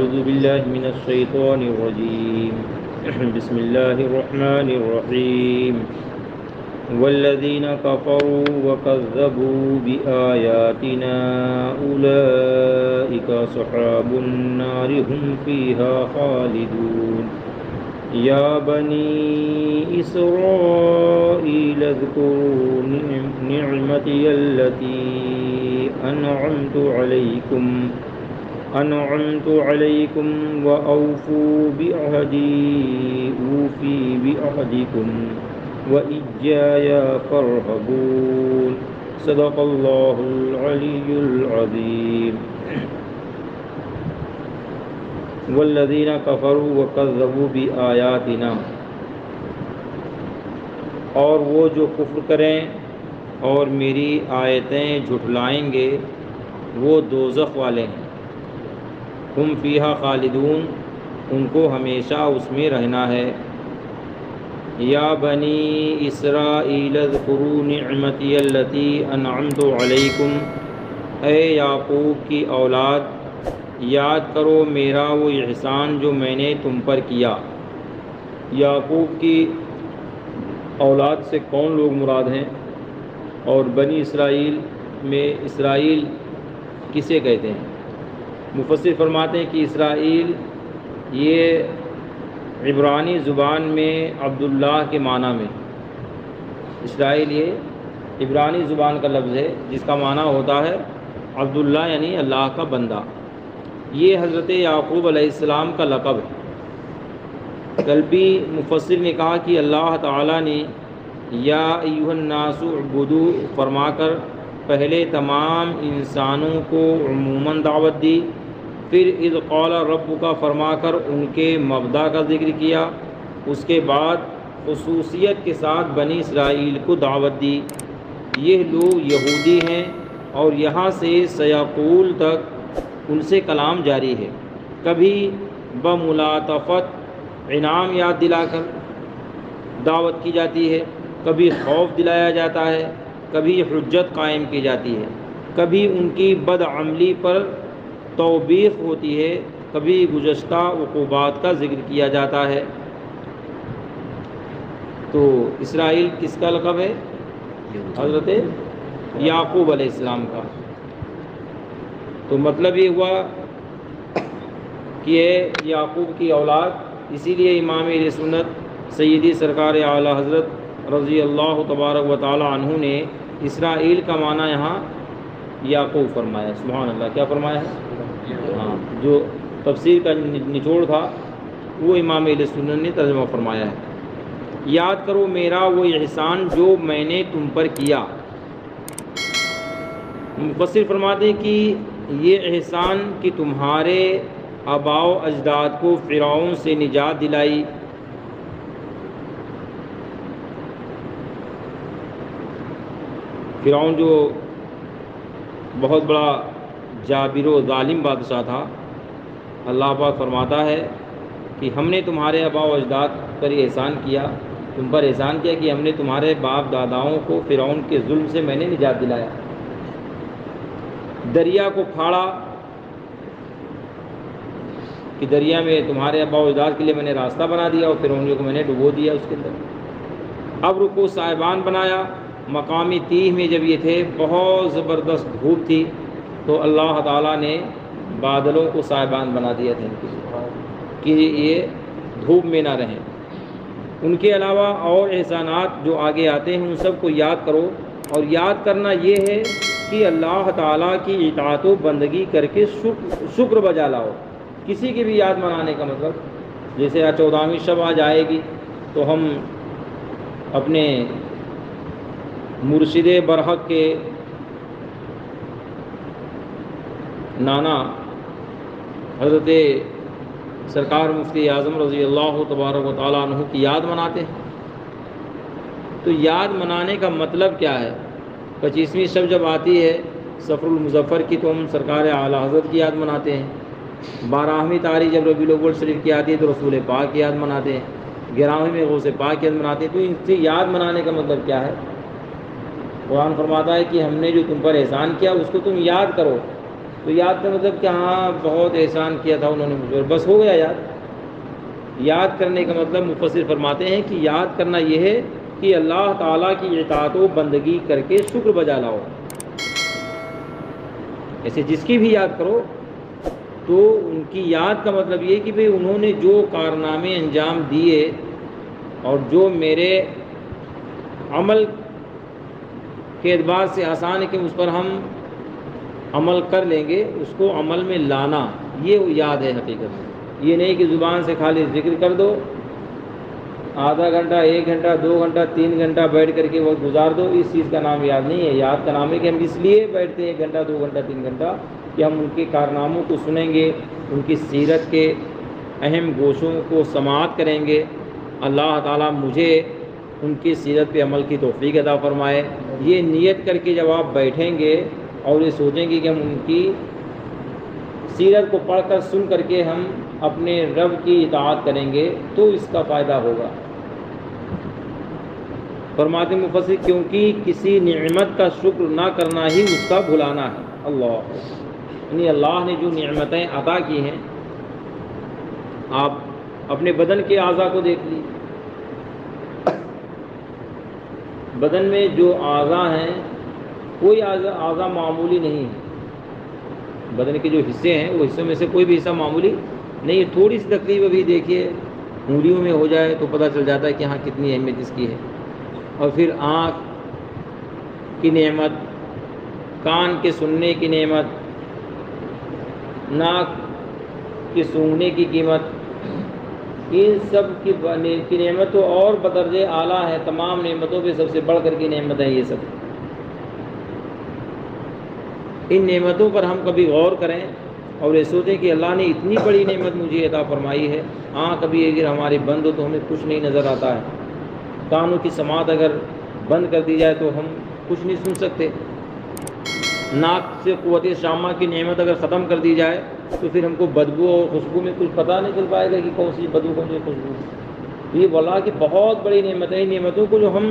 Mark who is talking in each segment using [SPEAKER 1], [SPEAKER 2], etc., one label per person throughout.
[SPEAKER 1] أعوذ بالله من الشيطان الرجيم بسم الله الرحمن الرحيم والذين كفروا وكذبوا بآياتنا أولئك أصحاب النار هم فيها خالدون يا بني إسرائيل اذكروا نعمتي التي أنعمت عليكم وأوفوا بعهدي أوفي بعهدكم وإياي فارهبون صدق الله العلي العظيم والذین کفروا وکذبوا بآیاتنا، اور وہ جو کفر کریں اور میری آیتیں جھٹلائیں گے وہ دوزخ والے ہیں۔ ہم فیہا خالدون، ان کو ہمیشہ اس میں رہنا ہے۔ یا بنی اسرائیل اذکروا نعمتی التی انعمت علیکم، اے یعقوب کی اولاد یاد کرو میرا وہ احسان جو میں نے تم پر کیا۔ یعقوب کی اولاد سے کون لوگ مراد ہیں؟ اور بنی اسرائیل میں اسرائیل کسے کہتے ہیں؟ مفسر فرماتے ہیں کہ اسرائیل یہ عبرانی زبان میں عبداللہ کے معنی میں، اسرائیل یہ عبرانی زبان کا لفظ ہے جس کا معنی ہوتا ہے عبداللہ یعنی اللہ کا بندہ۔ یہ حضرت یعقوب علیہ السلام کا لقب ہے۔ قلبی مفسر نے کہا کہ اللہ تعالیٰ نے یا ایھا الناس اعبدوا فرما کر پہلے تمام انسانوں کو عموماً دعوت دی، پھر اذ قال ربک فرما کر ان کے مبدا کا ذکر کیا، اس کے بعد خصوصیت کے ساتھ بنی اسرائیل کو دعوت دی۔ یہ لوگ یہودی ہیں اور یہاں سے سیقول تک ان سے کلام جاری ہے، کبھی بملاطفت انعام یاد دلا کر دعوت کی جاتی ہے، کبھی خوف دلایا جاتا ہے، کبھی حجت قائم کی جاتی ہے، کبھی ان کی بدعملی پر توبیخ ہوتی ہے، کبھی گزشتہ عقوبات کا ذکر کیا جاتا ہے۔ تو اسرائیل کس کا لقب ہے؟ حضرت یعقوب علیہ السلام کا۔ تو مطلب یہ ہوا کہ یعقوب کی اولاد، اسی لیے امام اہل سنت سیدی سرکار اعلی حضرت رضی اللہ تبارک و تعالی عنہ نے اسرائیل کا معنی یہاں یعقوب فرمایا۔ سبحان اللہ، کیا فرمایا ہے؟ ہاں، جو تفسیر کا نچوڑ تھا وہ امام اہل سنت نے ترجمہ فرمایا ہے۔ یاد کرو میرا وہ احسان جو میں نے تم پر کیا۔ مفسر فرماتے ہیں کہ یہ احسان کہ تمہارے آباء و اجداد کو فرعون سے نجات دلائی، فرعون جو بہت بڑا جابر و ظالم بادشاہ تھا، اللہ پاک فرماتا ہے کہ ہم نے تمہارے آباء و اجداد پر یہ احسان کیا، تم پر احسان کیا کہ ہم نے تمہارے باپ داداؤں کو فرعون کے ظلم سے میں نے نجات دلایا۔ دریا کو پھاڑا کہ دریا میں تمہارے آباء و اجداد کے لیے میں نے راستہ بنا دیا اور فرعونیوں کو میں نے ڈبو دیا اس کے اندر۔ ابر کو سائبان بنایا، مقامی تیہ میں جب یہ تھے بہت زبردست دھوپ تھی تو اللہ تعالیٰ نے بادلوں کو سائبان بنا دیا تھا کہ یہ دھوپ میں نہ رہیں۔ ان کے علاوہ اور احسانات جو آگے آتے ہیں ان سب کو یاد کرو، اور یاد کرنا یہ ہے کہ اللہ تعالیٰ کی اطاعت و بندگی کر کے شکر بجا لاؤ۔ کسی کی بھی یاد منانے کا مطلب، جیسے 14ویں شب آج آئے گی تو ہم اپنے مرشد برحق کے نانا حضرت سرکار مفتی اعظم رضی اللہ تبارک و تعالیٰ عنہ کی یاد مناتے ہیں۔ تو یاد منانے کا مطلب کیا ہے؟ 25ویں شب جب آتی ہے سفر المظفر کی تو ہم سرکار اعلی حضرت کی یاد مناتے ہیں۔ 12ویں تاریخ جب ربیع الاول شریف کی آتی ہے تو رسول پاک کی یاد مناتے ہیں۔ 11ویں میں غوث پاک کی یاد مناتے ہیں۔ تو ان سے یاد منانے کا مطلب کیا ہے؟ قرآن فرماتا ہے کہ ہم نے جو تم پر احسان کیا اس کو تم یاد کرو، تو یاد کا مطلب کہ ہاں بہت احسان کیا تھا انہوں نے مجھ پر، بس ہو گیا یاد۔ یاد کرنے کا مطلب مفسر فرماتے ہیں کہ یاد کرنا یہ ہے کہ اللہ تعالیٰ کی اطاعت و بندگی کر کے شکر بجا لاؤ۔ ایسے جس کی بھی یاد کرو تو ان کی یاد کا مطلب یہ کہ بھئی انہوں نے جو کارنامے انجام دیے اور جو میرے عمل کے اعتبار سے آسان ہے کہ اس پر ہم عمل کر لیں گے، اس کو عمل میں لانا، یہ یاد ہے حقیقت میں۔ یہ نہیں کہ زبان سے خالی ذکر کر دو، آدھا گھنٹہ 1 گھنٹہ 2 گھنٹہ 3 گھنٹہ بیٹھ کر کے وقت گزار دو، اس چیز کا نام یاد نہیں ہے۔ یاد کا نام ہے کہ ہم اس لیے بیٹھتے ہیں 1 گھنٹہ 2 گھنٹہ 3 گھنٹہ کہ ہم ان کے کارناموں کو سنیں گے، ان کی سیرت کے اہم گوشوں کو سماعت کریں گے۔ اللہ تعالیٰ مجھے ان کی سیرت پہ عمل کی توفیق عطا فرمائے۔ یہ نیت کر کے جب آپ بیٹھیں گے اور یہ سوچیں گے کہ ہم ان کی سیرت کو پڑھ کر سن کر کے ہم اپنے رب کی اطاعت کریں گے تو اس کا فائدہ ہوگا۔ فرماتے مفسر کیونکہ کسی نعمت کا شکر نہ کرنا ہی اس کا بھلانا ہے۔ اللہ، یعنی اللہ نے جو نعمتیں عطا کی ہیں، آپ اپنے بدن کے اعضاء کو دیکھ لی، بدن میں جو اعضاء ہیں کوئی اعضاء معمولی نہیں ہے۔ بدن کے جو حصے ہیں وہ حصوں میں سے کوئی بھی حصہ معمولی نہیں، تھوڑی سی تکلیف ابھی دیکھیے انگلیوں میں ہو جائے تو پتہ چل جاتا ہے کہ ہاں کتنی اہمیت اس کی ہے۔ اور پھر آنکھ کی نعمت، کان کے سننے کی نعمت، ناک کے سونگھنے کی قیمت، ان سب کی نعمت تو اور بدرجہ اعلیٰ ہے، تمام نعمتوں پہ سب سے بڑھ کر کی نعمت ہے یہ سب۔ ان نعمتوں پر ہم کبھی غور کریں اور یہ سوچیں کہ اللہ نے اتنی بڑی نعمت مجھے عطا فرمائی ہے۔ کبھی اگر ہماری بند ہو تو ہمیں کچھ نہیں نظر آتا ہے، کانوں کی سماعت اگر بند کر دی جائے تو ہم کچھ نہیں سن سکتے، ناک سے قوت شامہ کی نعمت اگر ختم کر دی جائے تو پھر ہم کو بدبو اور خوشبو میں کچھ پتہ نہیں چل پائے گا کہ کون سی بدبو کون سی خوشبو۔ یہ بولا کہ بہت بڑی نعمت ہے، ان نعمتوں کو جو ہم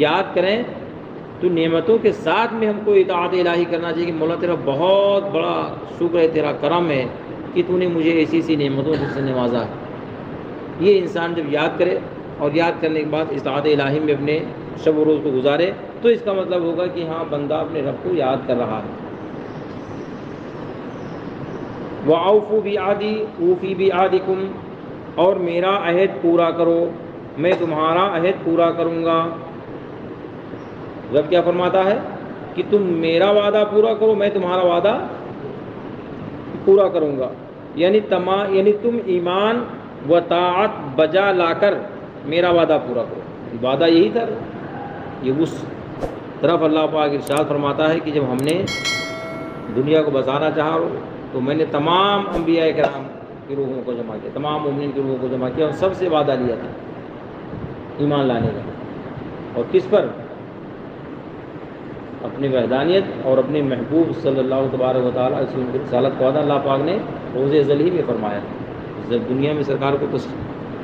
[SPEAKER 1] یاد کریں تو نعمتوں کے ساتھ میں ہم کو اطاعت الہی کرنا چاہیے کہ مولا تیرا بہت بڑا شکر ہے، تیرا کرم ہے کہ تو نے مجھے ایسی ایسی نعمتوں سے نوازا ہے۔ یہ انسان جب یاد کرے اور یاد کرنے کے بعد اطاعت الہی میں اپنے شب و روز کو گزارے تو اس کا مطلب ہوگا کہ ہاں بندہ اپنے رب کو یاد کر رہا ہے۔ وَأَوْفُوا بِعَهْدِي أُوفِ بِعَهْدِكُمْ، اور میرا عہد پورا کرو، میں تمہارا عہد پورا کروں گا۔ رب کیا فرماتا ہے کہ تم میرا وعدہ پورا کرو، میں تمہارا وعدہ پورا کروں گا، یعنی تم ایمان و طاعت بجا لا کر میرا وعدہ پورا کرو۔ وعدہ یہی تھا، یہ اس طرف اللہ پاک ارشاد فرماتا ہے کہ جب ہم نے دنیا کو بسانا چاہا تو میں نے تمام انبیاء کرام کی روحوں کو جمع کیا، تمام مومنین کی روحوں کو جمع کیا اور سب سے وعدہ لیا تھا ایمان لانے کا۔ اور کس پر؟ اپنی وحدانیت اور اپنے محبوب صلی اللہ تبارک و تعالیٰ کی رسالت کا وعدہ اللہ پاک نے روز ازل ہی میں فرمایا تھا، جب دنیا میں سرکار کو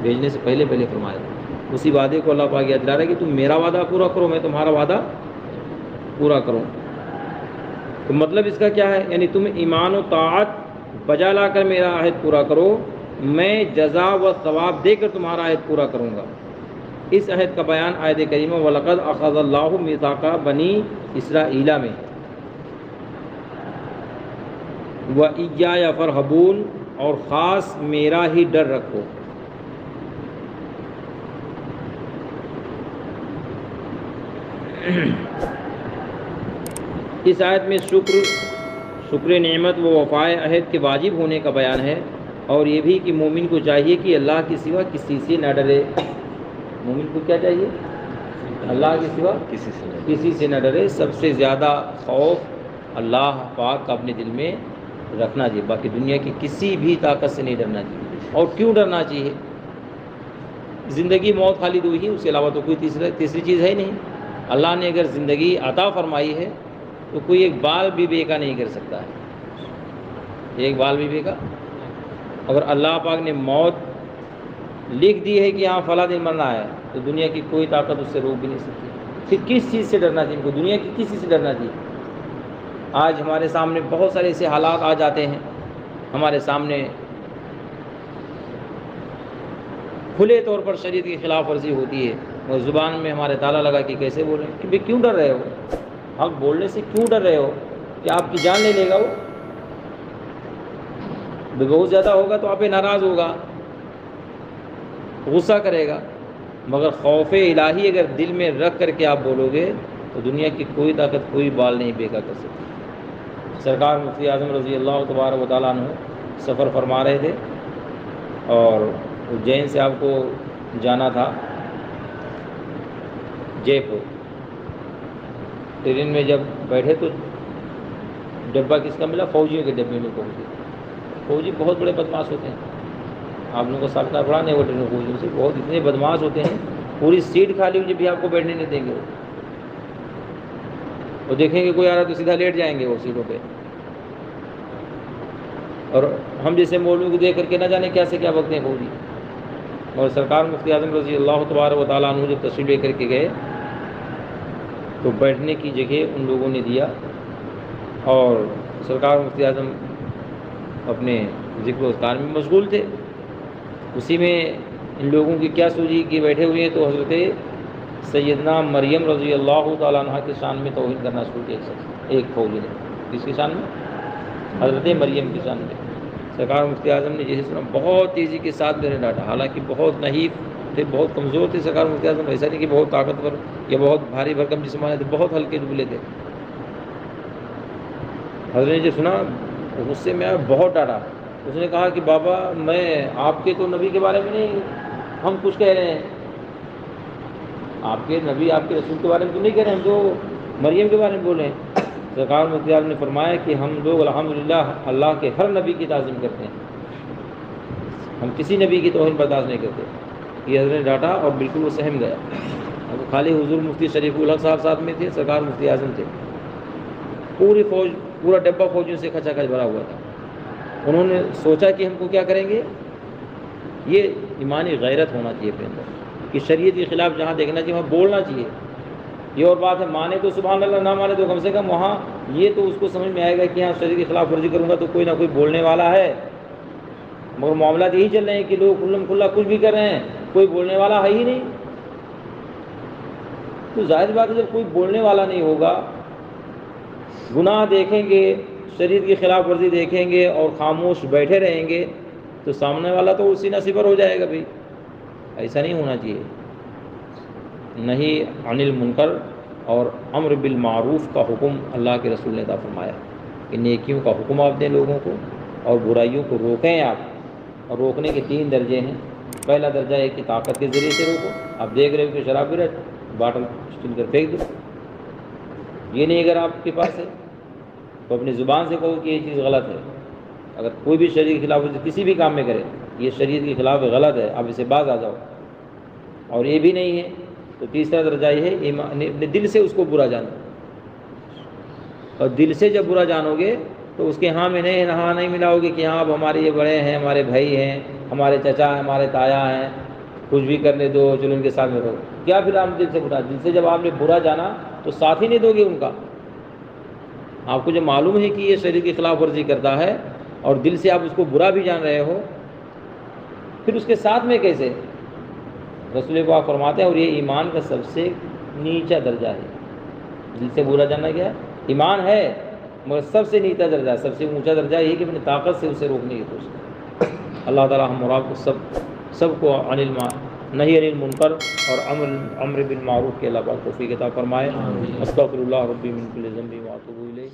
[SPEAKER 1] بھیجنے سے پہلے فرمایا تھا۔ اسی وعدے کو اللہ پاک یاد دلا رہا ہے کہ تم میرا وعدہ پورا کرو، میں تمہارا وعدہ پورا کروں۔ تو مطلب اس کا کیا ہے؟ یعنی تم ایمان و طاعت بجا لا کر میرا عہد پورا کرو، میں جزا و ثواب دے کر تمہارا عہد پورا کروں گا۔ اس عہد کا بیان آیت کریمہ وَلَقَدْ أَخَذَ اللَّهُ مِيثَاقَ بَنِي اسرائیل میں وَإِيَّايَ فَارْهَبُونِ، اور خاص میرا ہی ڈر رکھو۔ اس آیت میں شکر نعمت و وفائے عہد کے واجب ہونے کا بیان ہے، اور یہ بھی کہ مومن کو چاہیے کہ اللہ کے سوا کسی سے نہ ڈرے۔ مومن کو کیا چاہیے؟ اللہ کے سوا کسی سے نہ ڈرے۔ سب سے زیادہ خوف اللہ پاک کا اپنے دل میں رکھنا چاہیے، باقی دنیا کی کسی بھی طاقت سے نہیں ڈرنا چاہیے۔ اور کیوں ڈرنا چاہیے؟ زندگی موت خالی دو ہی، اس کے علاوہ تو کوئی تیسری چیز ہے ہی نہیں۔ اللہ نے اگر زندگی عطا فرمائی ہے تو کوئی ایک بال بھی بیکا نہیں کر سکتا ہے، ایک بال بھی بیکا۔ اگر اللہ پاک نے موت لکھ دی ہے کہ ہاں فلاں دن مرنا ہے تو دنیا کی کوئی طاقت اس سے روک بھی نہیں سکتی۔ پھر کس چیز سے ڈرنا چاہیے؟ دنیا کی کس چیز سے ڈرنا چاہیے؟ آج ہمارے سامنے بہت سارے ایسے حالات آ جاتے ہیں، ہمارے سامنے کھلے طور پر شریعت کی خلاف ورزی ہوتی ہے اور زبان میں ہمارے تالا لگا کہ کیسے بولیں کہ بھئی کیوں ڈر رہے ہو، حق بولنے سے کیوں ڈر رہے ہو، کہ آپ کی جان لے لے گا وہ، بہت زیادہ ہوگا تو آپ پہ ناراض ہوگا، غصہ کرے گا، مگر خوف الہی اگر دل میں رکھ کر کے آپ بولو گے تو دنیا کی کوئی طاقت کوئی بال نہیں بیکا کر سکتی۔ سرکار مفتی اعظم رضی اللہ تبارک و تعالیٰ عنہ سفر فرما رہے تھے اور اجین سے آپ کو جانا تھا جے پور۔ ٹرین میں جب بیٹھے تو ڈبہ کس کا ملا؟ فوجیوں کے ڈبے میں پہنچ گئے۔ فوجی بہت بڑے بدماش ہوتے ہیں، آپ لوگوں کو سابقہ پڑھا نہیں وہ ٹرین فوجیوں سے، بہت اتنے بدماش ہوتے ہیں، پوری سیٹ خالی ہوئی بھی آپ کو بیٹھنے نہیں دیں گے، وہ دیکھیں گے کوئی آ رہا تو سیدھا لیٹ جائیں گے وہ سیٹوں پہ۔ اور ہم جیسے مولوی کو دیکھ کر کے نہ جانے کیا سے کیا بکتے ہیں فوجی۔ اور سرکار مفتی اعظم رضی اللہ تبارک و تعالیٰ عنہ جب تشریف لے کر کے گئے تو بیٹھنے کی جگہ ان لوگوں نے دیا، اور سرکار مفتی اعظم اپنے ذکر و اذکار میں مشغول تھے۔ اسی میں ان لوگوں کی کیا سوچی کہ بیٹھے ہوئے ہیں تو حضرت سیدنا مریم رضی اللہ تعالیٰ عنہ کے شان میں توہین کرنا شروع کیا ایک فوجی نے۔ کس کی شان میں؟ حضرت مریم کی شان میں۔ سرکار مفتی اعظم نے جیسے سنا بہت تیزی کے ساتھ میرے ڈانٹا، حالانکہ بہت نحیف تھے، بہت کمزور تھے سرکار مفتی اعظم، ایسا نہیں کہ بہت طاقتور یا بہت بھاری بھرکم جسم والے تھے، بہت ہلکے دبلے تھے۔ حضرت نے جو سنا غصے میں آیا، بہت ڈانٹا۔ اس نے کہا کہ بابا میں آپ کے تو نبی کے بارے میں نہیں ہم کچھ کہہ رہے ہیں، آپ کے نبی آپ کے رسول کے بارے میں تو نہیں کہہ رہے، ہم تو مریم کے بارے میں بول رہے ہیں۔ سرکار مفتی اعظم نے فرمایا کہ ہم لوگ الحمدللہ اللہ کے ہر نبی کی تعظیم کرتے ہیں، ہم کسی نبی کی توہین برداشت نہیں کرتے۔ یہ حضرت نے ڈانٹا اور بالکل وہ سہم گیا۔ اب خالی حضور مفتی شریف الحق صاحب ساتھ میں تھے، سرکار مفتی اعظم تھے، پوری فوج پورا ڈبہ فوجیوں سے کھچا کھچ بھرا ہوا تھا۔ انہوں نے سوچا کہ ہم کو کیا کریں گے، یہ ایمانی غیرت ہونا چاہیے اپنے اندر کہ شریعت کے خلاف جہاں دیکھنا چاہیے وہاں بولنا چاہیے۔ یہ اور بات ہے مانے تو سبحان اللہ، نہ مانے تو کم سے کم وہاں یہ تو اس کو سمجھ میں آئے گا کہ ہاں شریعت کے خلاف ورزی کروں گا تو کوئی نہ کوئی بولنے والا ہے، مگر معاملات یہی چل رہے ہیں کہ لوگ کھلم کھلا کچھ بھی کر رہے ہیں، کوئی بولنے والا ہے ہی نہیں۔ تو ظاہر بات ہے جب کوئی بولنے والا نہیں ہوگا، گناہ دیکھیں گے، شریعت کی خلاف ورزی دیکھیں گے اور خاموش بیٹھے رہیں گے تو سامنے والا تو اسی نصیبر ہو جائے گا۔ بھائی ایسا نہیں ہونا چاہیے۔ نہی عن المنکر اور امر بالمعروف کا حکم اللہ کے رسول نے عطا فرمایا کہ نیکیوں کا حکم آپ دیں لوگوں کو اور برائیوں کو روکیں آپ، اور روکنے کے 3 درجے ہیں۔ پہلا درجہ ہے کہ طاقت کے ذریعے سے روکو، آپ دیکھ رہے ہو کہ شراب پی رہا باٹل اسٹیل کر پھینک دو، یہ نہیں اگر آپ کے پاس ہے تو اپنی زبان سے کہو کہ یہ چیز غلط ہے۔ اگر کوئی بھی شریعت کے خلاف کسی بھی کام میں کرے یہ شریعت کے خلاف غلط ہے، آپ اسے باز آ جاؤ۔ اور یہ بھی نہیں ہے تو تیسرا درجہ یہ ہے اپنے دل سے اس کو برا جانو، اور دل سے جب برا جانو گے تو اس کے ہاں میں نہیں ملاؤ گے کہ ہاں اب ہمارے یہ بڑے ہیں، ہمارے بھائی ہیں، ہمارے چچا ہیں، ہمارے تایا ہیں، کچھ بھی کرنے دو چلو ان کے ساتھ میں رہو۔ کیا پھر آپ دل سے برا؟ دل سے جب آپ نے برا جانا تو ساتھ ہی نہیں دو گے ان کا۔ آپ کو جب معلوم ہے کہ یہ شریعت کی خلاف ورزی کرتا ہے اور دل سے آپ اس کو برا بھی جان رہے ہو، پھر اس کے ساتھ میں کیسے؟ رسول پاک فرماتے ہیں اور یہ ایمان کا سب سے نیچا درجہ ہے۔ دل سے برا جاننا کیا ہے؟ ایمان ہے، مگر سب سے نیچا درجہ ہے، سب سے اونچا درجہ یہ کہ اپنی طاقت سے اسے روکنے کی کوشش کریں۔ اللہ تعالی ہم اور آپ کو سب کو نہی عن المنکر اور امر بالمعروف کے علاوہ توفیق عطا فرمائے۔ استغفر اللہ ربی من کل ذنب واتوب الیہ۔